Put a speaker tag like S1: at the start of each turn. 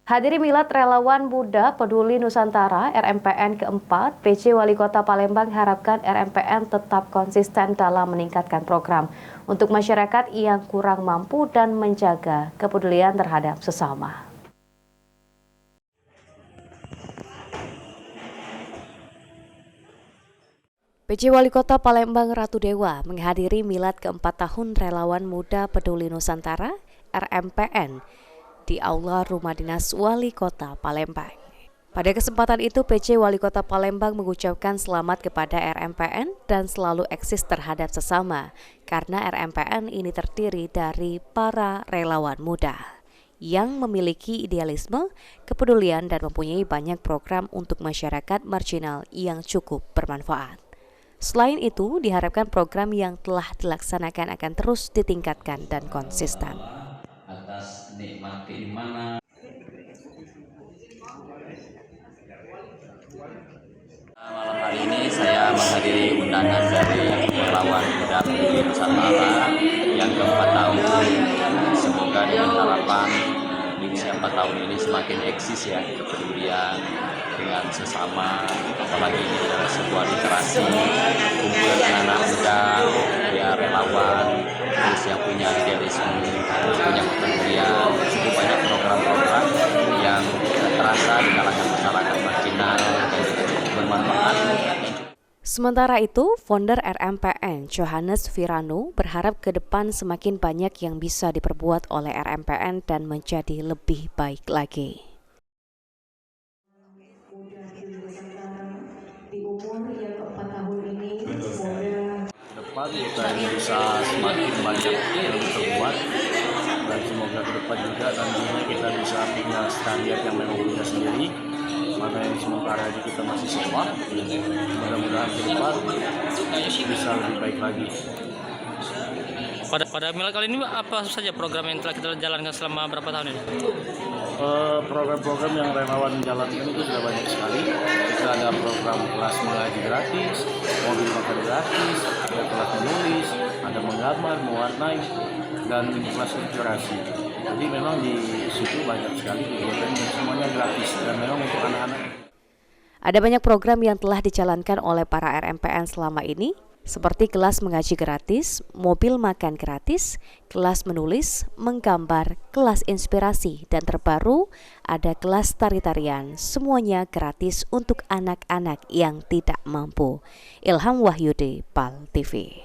S1: Hadiri milad relawan muda peduli Nusantara RMPN keempat, PJ Wali Kota Palembang harapkan RMPN tetap konsisten dalam meningkatkan program untuk masyarakat yang kurang mampu dan menjaga kepedulian terhadap sesama. PJ Wali Kota Palembang Ratu Dewa menghadiri milad keempat tahun relawan muda peduli Nusantara RMPN di Aula Rumah Dinas Wali Kota Palembang. Pada kesempatan itu, PJ Wali Kota Palembang mengucapkan selamat kepada RMPN dan selalu eksis terhadap sesama, karena RMPN ini terdiri dari para relawan muda yang memiliki idealisme, kepedulian, dan mempunyai banyak program untuk masyarakat marginal yang cukup bermanfaat. Selain itu, diharapkan program yang telah dilaksanakan akan terus ditingkatkan dan konsisten.
S2: Atas nikmat keimanan. Malam hari ini saya menghadiri undangan dari relawan muda peduli Nusantara yang keempat tahun. Semoga dengan harapan di usia 4 tahun ini semakin eksis ya kepedulian dengan sesama, apalagi ini adalah sebuah literasi kumpul anak-anak muda ya relawan terus yang punya idealisme, punya kepedulian, cukup banyak program-program yang terasa di kalangan masyarakat marginal dan juga cukup bermanfaat.
S1: Sementara itu, founder RMPN Johannes Virano berharap ke depan semakin banyak yang bisa diperbuat oleh RMPN dan menjadi lebih baik lagi.
S3: Depan kita bisa semakin banyak yang terbuat dan semoga ke depan juga nantinya kita bisa punya standar yang memang punya sendiri, mana yang sementara ini kita masih sewa. Mudah-mudahan ke depan bisa lebih baik lagi.
S4: Pada milad kali ini apa saja program yang telah kita jalankan selama berapa tahun ini?
S3: Program-program yang relawan jalankan itu sudah banyak sekali. Kita ada program kelas mengaji gratis, mobil makan gratis, ada kelas menulis, ada menggambar, mewarnai, dan kelas inspirasi. Jadi memang di situ banyak sekali kegiatan yang semuanya gratis dan memang untuk anak-anak.
S1: Ada banyak program yang telah dijalankan oleh para RMPN selama ini, seperti kelas mengaji gratis, mobil makan gratis, kelas menulis, menggambar, kelas inspirasi, dan terbaru ada kelas tari-tarian, semuanya gratis untuk anak-anak yang tidak mampu. Ilham Wahyudi, PAL TV.